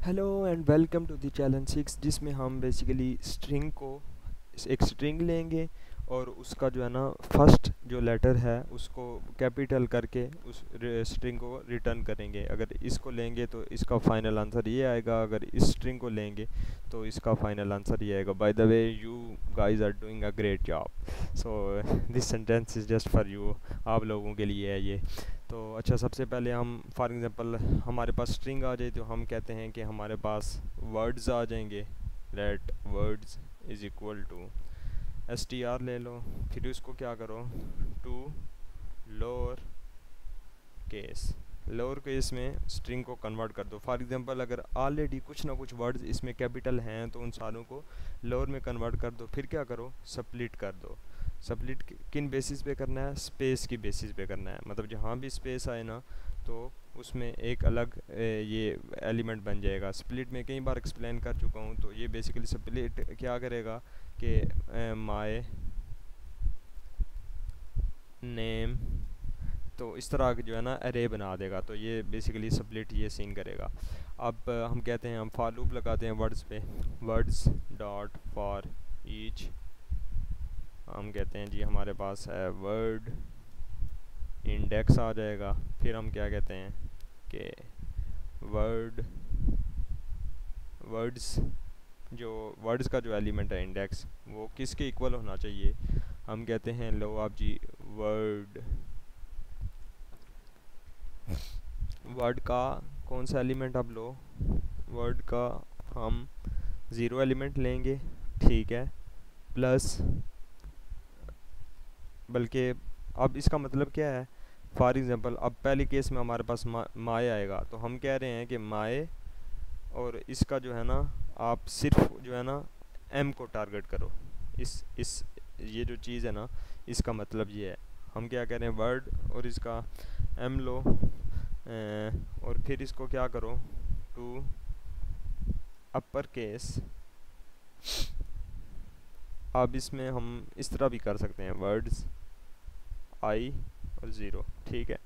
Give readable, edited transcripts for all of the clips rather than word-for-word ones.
Hello and welcome to the challenge 6 जिसमें हम basically string को एक स्ट्रिंग लेंगे और उसका जो है ना फर्स्ट जो लेटर है उसको कैपिटल करके उस स्ट्रिंग को रिटर्न करेंगे। अगर इसको लेंगे तो इसका फाइनल आंसर ये आएगा, अगर इस स्ट्रिंग को लेंगे तो इसका फाइनल आंसर ये आएगा। By the way you guys are doing a great job, so this sentence is just for you, आप लोगों के लिए है ये। तो अच्छा, सबसे पहले हम फॉर एग्ज़ाम्पल हमारे पास स्ट्रिंग आ जाए तो हम कहते हैं कि हमारे पास वर्ड्स आ जाएंगे। Let words is equal to str ले लो, फिर उसको क्या करो टू लोअर केस में स्ट्रिंग को कन्वर्ट कर दो। फॉर एग्जांपल अगर ऑलरेडी कुछ ना कुछ वर्ड्स इसमें कैपिटल हैं तो उन सारों को लोअर में कन्वर्ट कर दो। फिर क्या करो, स्प्लिट कर दो। स्प्लिट किन बेसिस पे करना है, स्पेस की बेसिस पे करना है। मतलब जहाँ भी स्पेस आए ना तो उसमें एक अलग ये एलिमेंट बन जाएगा। स्प्लिट में कई बार एक्सप्लेन कर चुका हूँ। तो ये बेसिकली स्प्लिट क्या करेगा कि माय नेम, तो इस तरह जो है ना अरे बना देगा। तो ये बेसिकली स्प्लिट ये सीन करेगा। अब हम कहते हैं, हम फॉर लूप लगाते हैं वर्ड्स पे। वर्ड्स डॉट फॉर ईच, हम कहते हैं जी हमारे पास है वर्ड इंडेक्स आ जाएगा। फिर हम क्या कहते हैं कि वर्ड्स जो वर्ड्स का जो एलिमेंट है इंडेक्स वो किसके इक्वल होना चाहिए। हम कहते हैं लो आप जी वर्ड का कौन सा एलिमेंट आप लो, वर्ड का हम 0 एलिमेंट लेंगे, ठीक है, प्लस बल्कि अब इसका मतलब क्या है। फॉर एग्ज़ाम्पल अब पहले केस में हमारे पास माए आएगा तो हम कह रहे हैं कि माए, और इसका जो है ना आप सिर्फ जो है ना एम को टारगेट करो। इस ये जो चीज़ है ना इसका मतलब ये है। हम क्या कह रहे हैं, वर्ड और इसका एम लो, और फिर इसको क्या करो टू अपर केस। अब इसमें हम इस तरह भी कर सकते हैं, वर्ड्स आई और 0, ठीक है।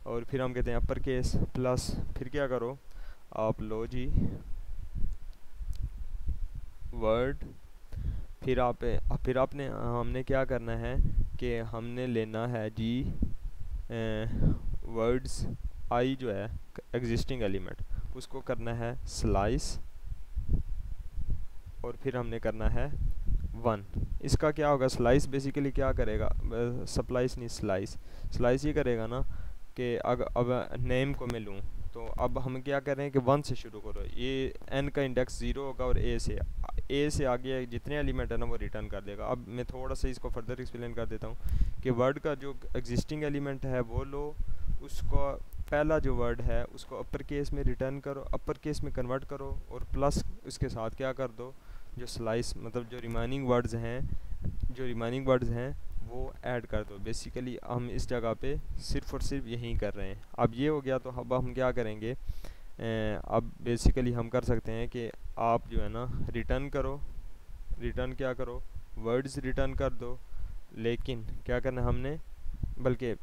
और फिर हम कहते हैं अपर केस प्लस, फिर क्या करो आप लो जी वर्ड, फिर आपने हमने क्या करना है कि हमने लेना है जी वर्ड्स आई जो है एग्जिस्टिंग एलिमेंट उसको करना है स्लाइस, और फिर हमने करना है 1। इसका क्या होगा, स्लाइस बेसिकली क्या करेगा, स्प्लाइस नहीं स्लाइस ये करेगा ना कि अब नेम को मैं लूँ तो अब हम क्या कर रहे हैं कि 1 से शुरू करो। ये n का इंडेक्स 0 होगा और a से आगे जितने एलिमेंट है ना वो रिटर्न कर देगा। अब मैं थोड़ा सा इसको फर्दर एक्सप्लेन कर देता हूँ कि वर्ड का जो एग्जिस्टिंग एलिमेंट है वो लो, उसको पहला जो वर्ड है उसको अपर केस में रिटर्न करो, अपर केस में कन्वर्ट करो, और प्लस उसके साथ क्या कर दो, जो स्लाइस मतलब जो रिमाइनिंग वर्ड्स हैं वो ऐड कर दो। बेसिकली हम इस जगह पे सिर्फ और सिर्फ यही कर रहे हैं। अब ये हो गया तो अब हम क्या करेंगे, अब बेसिकली हम कर सकते हैं कि आप जो है ना रिटर्न क्या करो, वर्ड्स रिटर्न कर दो। लेकिन क्या करना है हमने, बल्कि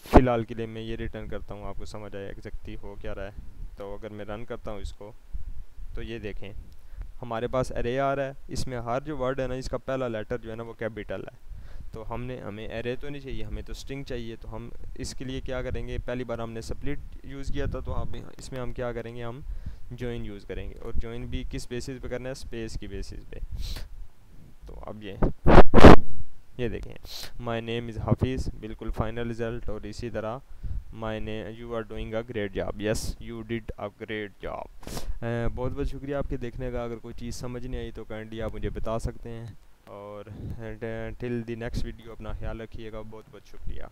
फ़िलहाल के लिए मैं ये रिटर्न करता हूँ, आपको समझ आया एग्जैक्टली हो क्या रहा है। तो अगर मैं रन करता हूँ इसको तो ये देखें हमारे पास अरे आ रहा है, इसमें हर जो वर्ड है ना इसका पहला लेटर जो है ना वो कैपिटल है। तो हमें अरे तो नहीं चाहिए, हमें तो स्ट्रिंग चाहिए। तो हम इसके लिए क्या करेंगे, पहली बार हमने स्प्लिट यूज़ किया था तो हम इसमें हम क्या करेंगे, हम जॉइन यूज़ करेंगे। और जॉइन भी किस बेसिस पे करना है, स्पेस की बेसिस पे। तो अब ये देखें माय नेम इज़ हाफिज़, बिल्कुल फाइनल रिज़ल्ट। और इसी तरह my name you are doing a great job, yes you did a great job. बहुत बहुत शुक्रिया आपके देखने का। अगर कोई चीज़ समझ नहीं आई तो काइंडली आप मुझे बता सकते हैं। और टिल द नेक्स्ट वीडियो अपना ख्याल रखिएगा। बहुत बहुत शुक्रिया।